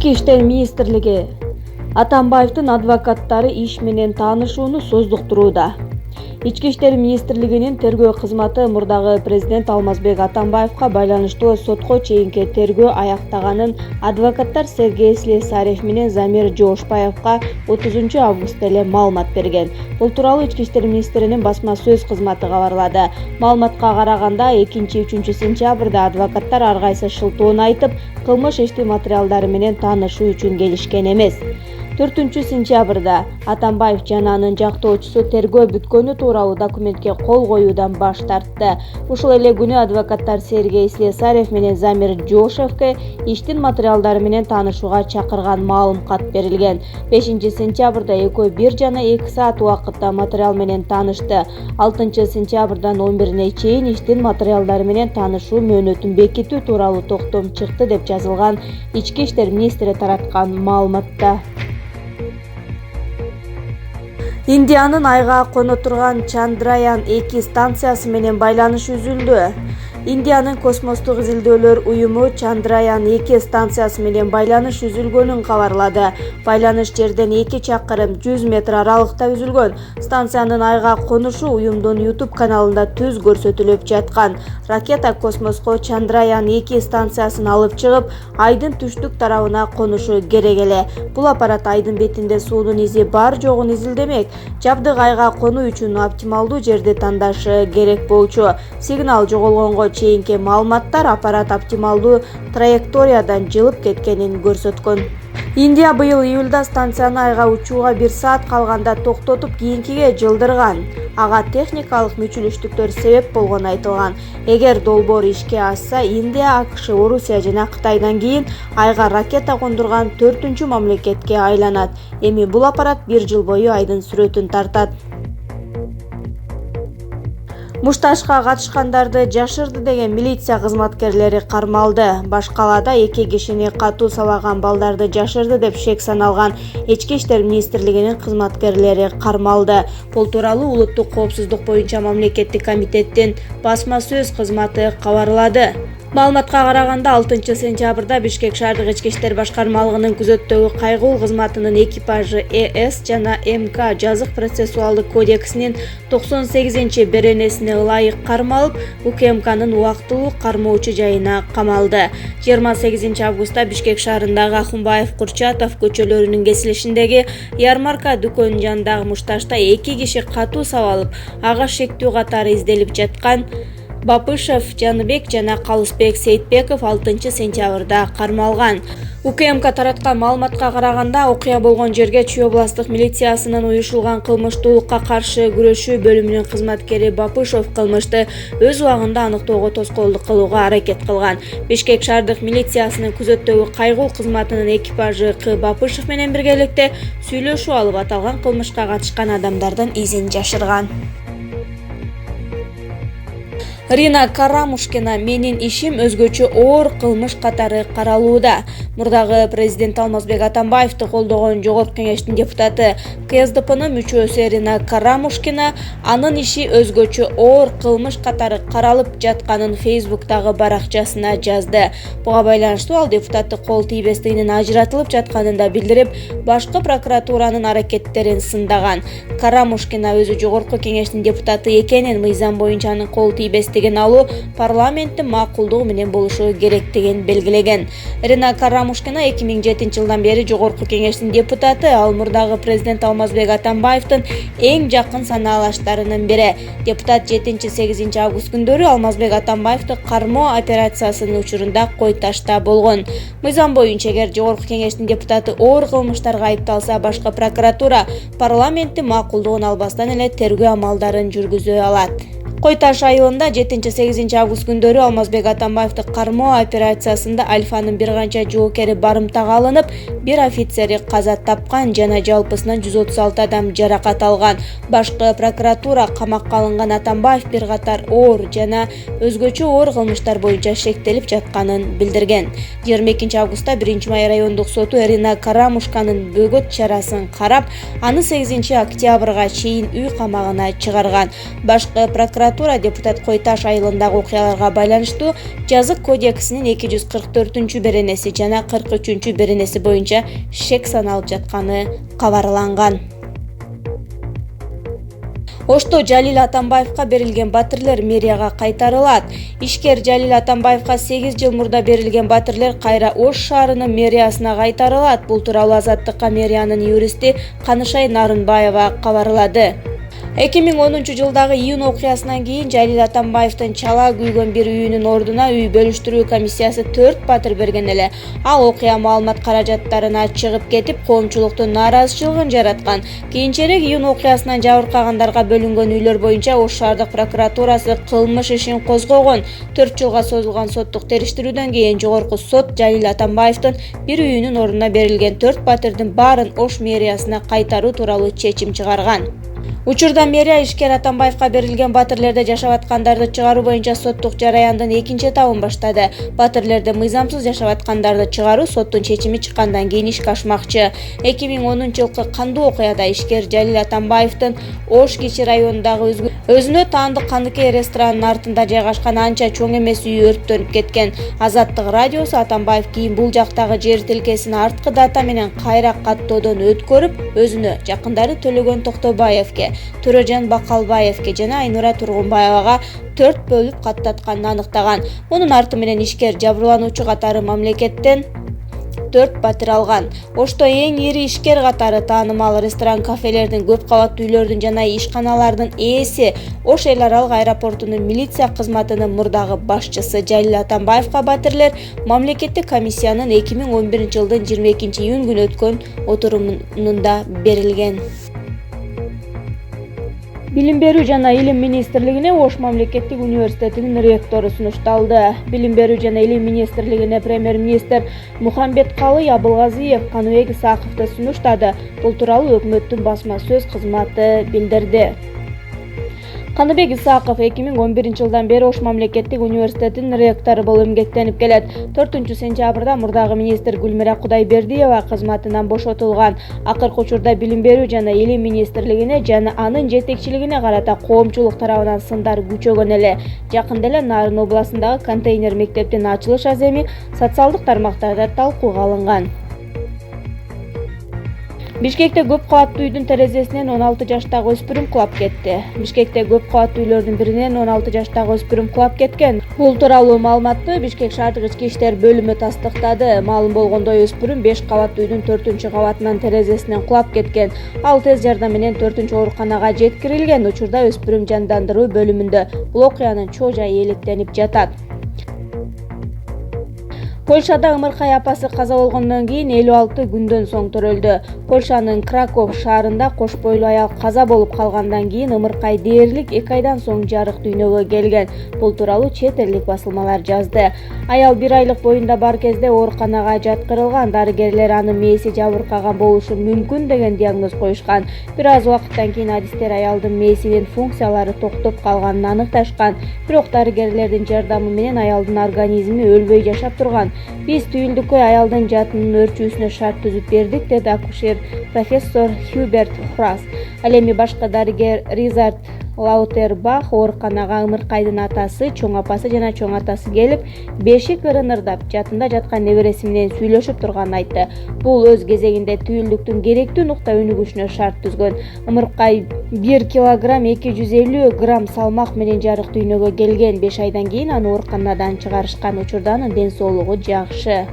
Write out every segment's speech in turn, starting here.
Ички иштер министрлиги Атамбаевдин адвокаттары иш менен таанышууну создуктурууда. Ички иштер министрлигинин тергөө кызматы мурдагы президент Алмазбек Атамбаевга байланыштуу сотко чейинки тергөө аяктаганын адвокаттар Сергей Слесарев менен Замир Жошпаевга 30 августта эле маалымат берген. Бул тууралуу Ички иштер министринин басма сөз кызматы кабарлады. Маалыматка караганда 2-3 сентябрда адвокаттар ар кайсы шылтоон айтып, кылмыш ишти материалдары менен таанышуу үчүн келишкен эмес. 4 сентябрда Атамбаев жана анын жактоочусу тергөө бүткөнү тууралуу документке кол коюудан баш тартты. Ушул эле күнү адвокаттар Сергей Слесарев менен Замир Жошевке иштин материалдары менен таанышууга чакырган маалым кат берилген. 5 сентябрда экөө 1 жана 2 саат убакытта материал менен таанышты. 6 сентябрдан 11-ине чейин иштин материалдары менен таанышуу мөөнөтүн бекитүү тууралуу токтом чыкты деп жазылган Ички иштер министри тараткан маалыматта. Индиянын айга коно турган Чандраян-2 станциясы менен байланыш үзүлдү. Индиянын космостук изилдөөлөр уюму Чандраян-2 станциясы менен байланыш үзүлгөнүн кабарлады. Байланыш жерден 2 чакырым 100 метр аралыкта үзүлгөн. Станциянын айга конушу уюмдун YouTube каналында түз көрсөтүлүп жаткан. Ракета космоско Чандраян-2 станциясын алып чыгып, айдын түштүк тарабына конушу керек эле. Бул аппарат айдын бетинде суунун изи бар жогун изилдемек. Жабдык айга конуу үчүн оптималдуу жерди тандашы керек болчу. Сигнал жоголгонго чейинки маалыматтар аппарат оптималдуу траекториядан жылып кеткенин көрсөткөн. Индия быйыл июлда станцияны айга учууга 1 саат калганда токтотуп кийинкиге жылдырган. Ага техникалык мүчүлүштүктөр себеп болгону айтылган. Эгер долбоор ишке ашса, Индия, АКШ, Орусия жана Кытайдан кийин айга ракета кондурган 4-чү мамлекетке айланат. Эми бул аппарат 1 жыл бою айдын сүрөтүн тартат. Мушташка катышкандарды жашырды деген милиция кызматкерлери кармалды. Башкалада 2 кишини катуу сабаган балдарды жашырды деп шек саналган Ички иштер министрлигинин кызматкерлери кармалды. Бул тууралуу Улуттук коопсуздук боюнча мамлекеттик комитеттин басма сөз кызматы кабарлады. Маалыматка караганда 6 сентябрда Бишкек шаардык ички иштер башкармалыгынын күзөттөгү кайгыл кызматынын экипажы ЭС жана МК жазык процессуалдык кодексинин 98-беренесине ылайык кармалып, УКМКнын убактылуу кармоочу жайына камалды. 28 августта Бишкек шаарындагы Ахунбаев, Курчатов көчөлөрүнүн кесилишиндеги ярмарка дүкөнүнүн жанындагы мушташта 2 киши катуу сабалып, ага шектүү катары изделип жаткан Бапышев Жаныбек жана Калысбек Сейитбеков 6 сентябрда кармалган. УКМК тараткан маалыматка караганда, окуя болгон жерге Чүй областтык милициясынын уюшулган кылмыштуулукка каршы күрөшүү бөлүмүнүн кызматкери Бапышев кылмышты өз убагында аныктоого тоскоолдук кылууга аракет кылган. Бишкек шаардык милициясынын күзөттөгү кайгыл кызматынын экипажы К. Бапышев менен биргеликте сүйлөшүү алып, аталган кылмышка катышкан адамдардын изин жашырган. Рина Карамушкина менин ишим өзгөчө оор кылмыш катары каралууда. Мурдагы президент Алмазбек Атамбаевди колдогон Жогорку кеңештин депутаты КСДПнын мүчөсү Рина Карамушкина анын иши өзгөчө оор кылмыш катары каралып жатканын Фейсбуктагы баракчасына жазды. Буга байланыштуу ал депутаттык кол тийбестигинин ажыратылып жатканын да билдирип, башкы прокуратуранын аракеттерин сындаган. Карамушкина өзү Жогорку кеңештин депутаты экенин, мыйзам боюнча анын кол тийбестигин алуу парламенттин макулдугу менен болушу керектигин белгилеген. Рина Карамушкина 2007 жылдан бери Жогорку кеңештин депутаты, ал мурдагы президент Алмазбек Атамбаевдин эң жакын санаалаштарынын бири. Депутат 7-8 август күндөрү Алмазбек Атамбаевди кармоо операциясынын учурунда кой ташта болгон. Мыйзам боюнча, эгер Жогорку кеңештин депутаты оор кылмыштарга айыпталса, башкы прокуратура парламенттин макулдугун албастан эле тергөө амалдарын жүргүзө алат. Кой Таш айылында 7-8 август күндөрү Алмазбек Атамбаевди кармоо операциясында Альфанын бир канча жоокери барымтага алынып, бир офицери каза тапкан жана жалпысынан 136 адам жаракат алган. Башкы прокуратура камакка алынган Атамбаев бир катар оор жана өзгөчө оор кылмыштар боюнча шектелип жатканын билдирген. 22 августта 1 май райондук соту Рина Карамушканын бөгөт чарасын карап, аны 8 октябрга чейин үй камагына чыгарган. Башкы прокуратура прокуратура депутат Койташ айылындагы окуяларга байланыштуу жазык кодексинин 244-беренеси жана 43-беренеси боюнча шек саналып жатканы кабарланган. Ошто Жалил Атамбаевка берилген батирлер мэрияга кайтарылат. Ишкер Жалил Атамбаевка 8 жыл мурда берилген батирлер кайра Ош шаарынын мэриясына кайтарылат. Бул тууралуу Азаттыкка мэриянын юристи Канышай Нарынбаева кабарлады. 2010 жылдагы июнь окуясынан кийин Жалил Атамбаевдин чала күйгөн бир үйүнүн ордуна үй бөлүштүрүү комиссиясы 4 батир берген эле. Ал окуя маалымат каражаттарына чыгып кетип, коомчулуктун нааразычылыгын жараткан. Кийинчерээк июнь окуясынан жабыркагандарга бөлүнгөн үйлөр боюнча Ош шаардык прокуратурасы кылмыш ишин козгогон. 4 жылга созулган соттук териштирүүдөн кийин жогорку сот Жалил Атамбаевдин бир үйүнүн ордуна берилген 4 батирдин баарын Ош мэриясына кайтаруу тууралуу чечим чыгарган. Учурда мэрия ишкер Атамбаевка берилген батирлерде жашап аткандарды чыгаруу боюнча соттук жараяндын экинчи этабын баштады. Батирлерде мыйзамсыз жашап аткандарды чыгаруу соттун чечими чыккандан кийин ишке ашмакчы. 2010 жылкы кандуу окуяда ишкер Жалил Атамбаевдин Ош кичи районундагы өзүнө таандык Каныкей ресторанынын артында жайгашкан анча чоң эмес үйү өрттөнүп кеткен. Азаттык радиосу Атамбаев кийин бул жактагы жер тилкесин арткы дата менен кайра каттоодон өткөрүп, өзүнө жакындары Төлөгөн Токтобаевке, Төрөжан Бакалбаевке жана Айнура Тургунбаевага 4 бөлүп каттатканын аныктаган. Мунун арты менен ишкер жабырлануучу катары мамлекеттен 4 батир алган. Ошто эң ири ишкер катары таанымал ресторан, кафелердин, көп кабаттуу үйлөрдүн жана ишканалардын ээси, Ош эл аралык аэропортунун милиция кызматынын мурдагы башчысы Жалил Атамбаевка батирлер мамлекеттик комиссиянын 2011 жылдын 22 июнь күнү өткөн отурумунда берилген. Билим берүү жана илим министрлигине Ош мамлекеттик университетинин ректору сунушталды. Билим берүү жана илим министрлигине премьер-министр Мухамбеткалый Абылгазиев Каныбек Исаковду сунуштады. Бул тууралуу өкмөттүн басма сөз кызматы билдирди. Каныбек Исаков 2011 жылдан бери Ош мамлекеттик университетинин ректору болуп эмгектенип келет. 4-сентябрда мурдагы министр Гүлмира Кудайбердиева кызматынан бошотулган. Акыркы учурда билим берүү жана илим министрлигине жана анын жетекчилигине карата коомчулук тарабынан сындар күчөгөн эле. Жакында эле Нарын областындагы контейнер мектептин ачылыш аземи социалдык тармактарда талкууга алынган. Бишкекте көп кабаттуу үйдүн терезесинен 16 жаштагы өспүрүм кулап кетти. Бишкекте көп кабаттуу үйлөрдүн биринен 16 жаштагы өспүрүм кулап кеткен. Бул тууралуу маалыматты Бишкек шаардык ички иштер бөлүмү тастыктады. Маалым болгондой, өспүрүм 5 кабаттуу үйдүн 4-кабатынан терезесинен кулап кеткен. Ал тез жардам менен 4-ооруканага жеткирилген. Учурда өспүрүм жандандыруу бөлүмүндө. Бул окуянын чоо жайы электенип жатат. Польшада ымыркай апасы каза болгондон кийин 56 күндөн соң төрөлдү. Польшанын Краков шаарында кош бойлуу аял каза болуп калгандан кийин ымыркай дээрлик 2 айдан соң жарык дүйнөгө келген. Бул тууралуу чет элдик басылмалар жазды. Аял 1 айлык боюнда бар кезде ооруканага жаткырылган. Дарыгерлер анын мээси жабыркаган болушу мүмкүн деген диагноз коюшкан. Бир аз убакыттан кийин адистер аялдын мээсинин функциялары токтоп калганын аныкташкан. Бирок дарыгерлердин жардамы менен аялдын организми өлбөй жашап турган. Биз түйүлдүккө аялдын жатынын өрчүүсүнө шарт түзүп бердик, деди акушер профессор Хьюберт Храс. Ал эми башкы дарыгер Ризард Лаутербах ооруканага ымыркайдын атасы, чоң апасы жана чоң атасы келип, бешик ырынырдап, жатында жаткан небереси менен сүйлөшүп турганын айтты. Бул өз кезегинде түйүлдүктүн керектүү нукта өнүгүшүнө шарт түзгөн. Ымыркай 1 килограмм 250 грамм салмак менен жарык дүйнөгө келген. 5 айдан кийин аны ооруканадан чыгарышкан. Учурда анын ден соолугу жакшы.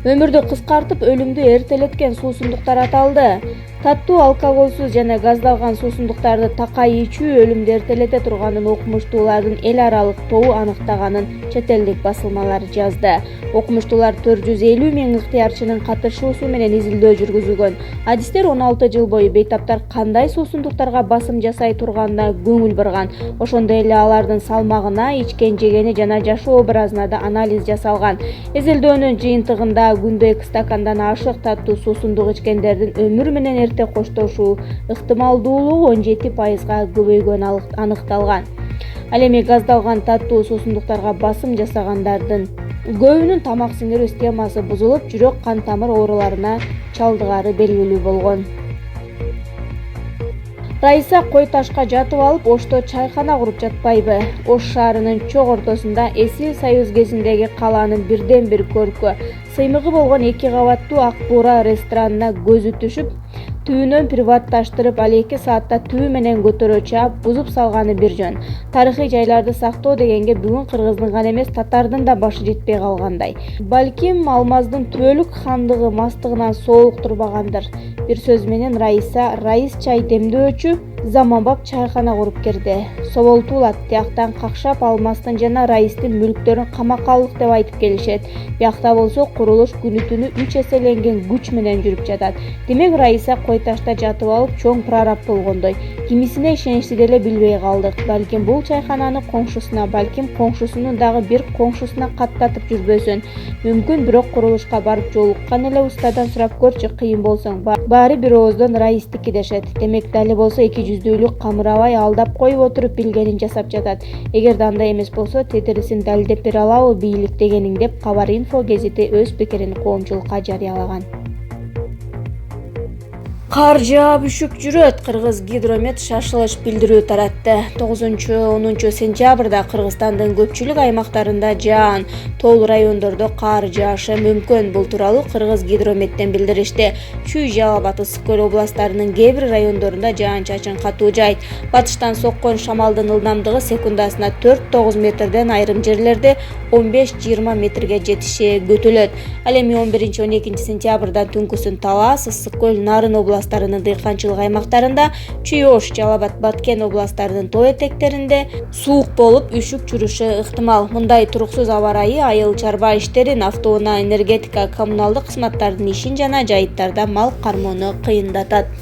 Өмүрдү кыскартып, өлүмдү эртелеткен суусундуктар аталды. Таттуу, алкоголсуз жана газдалган суусундуктарды такай ичүү өлүмдү эртелете турганын окумуштуулардын эл аралык тобу аныктаганын чет элдик басылмалар жазды. Окумуштуулар 450 000 ыктыярчынын катышуусу менен изилдөө жүргүзүлгөн. Адистер 16 жыл бою бейтаптар кандай суусундуктарга басым жасай турганына көңүл бурган. Ошондой эле алардын салмагына, ичкен жегени жана жашоо образына да анализ жасалган. Изилдөөнүн жыйынтыгында күндө 2 стакандан ашык таттуу суусундук ичкендердин өмүр менен эрте коштошуу ыктымалдуулугу 17%га көбөйгөнү аныкталган. Ал эми газдалган таттуу суусундуктарга басым жасагандардын көбүнүн тамак сиңирүү системасы бузулуп, жүрөк кан тамыр ооруларына чалдыгары белгилүү болгон. Раиса кой ташка жатып алып, Ошто чайхана куруп жатпайбы? Ош шаарынын чок ортосунда Эсил Союз кезиндеги калаанын бирден бир көркү, сыймыгы болгон 2 кабаттуу Ак Буура ресторанына көзү түшүп, түбүнөн приватташтырып, ал 2 саатта түбү менен көтөрө чаап, бузуп салганы бир жөн. Тарыхый жайларды сактоо дегенге бүгүн кыргыздын гана эмес, татардын да башы жетпей калгандай. Балким Алмаздын Түбөлүк хандыгы мастыгынан соолук турбагандыр. Бир сөз менен Раис чай демдөөчү заманбап чайхана куруп кирди. Соболтуулат тияктан какшап Алмастын жана Раистин мүлктөрүн камакалык деп айтып келишет. Биякта болсо курулуш күнү-түнү 3 эселенген күч менен жүрүп жатат. Демек Раиса кой ташта жатып алып чоң прораб болгондой. Кимисине ишеничти деле билбей калдык. Балким бул чайхананы коңшусуна, балким коңшусунун дагы бир коңшусуна каттатып жүрбөсүн. Мүмкүн бирок курулушка барып жолуккан эле устадан сурап көрчү, кыйын болсоң. Баары бир ооздон Раистики дешет. Демек дали болсо 200-дүүлүк камырабай алдап коюп отуруп билгенин жасап жатат. Эгерде андай эмес болсо, тетирисин далилдеп бере алабы бийлик дегениң деп Кабар-инфо гезити өз пикирин коомчулукка жарыялаган. Кар жаап үшүк жүрөт. Кыргыз гидромет шашылыш билдирүү таратты. 9-10 сентябрда Кыргызстандын көпчүлүк аймактарында жаан, тоол райондордо кар жаашы мүмкүн. Бул тууралуу Кыргыз гидрометтен билдиришти. Чүй, Жалал Абад, Ысык көл областарынын кээ бир райондорунда жаан-чачын катуу жайт. Батыштан соккон шамалдын ылдамдыгы секундасына 4-9 метрден, айрым жерлерде 15-20 метрге жетиши күтүлөт. Ал эми 11-12 сентябрда түнкүсүн Талас, Ысык көл, Нарын областарынын дыйканчылык аймактарында, Чүй, Ош, Жалал Абад, Баткен областарынын тоо этектеринде суук болуп, үшүк жүрүшү ыктымал. Мындай туруксуз аба ырайы айыл чарба иштерин, автоунаа, энергетика, коммуналдык кызматтардын ишин жана жайыттарда мал кармоону кыйындатат.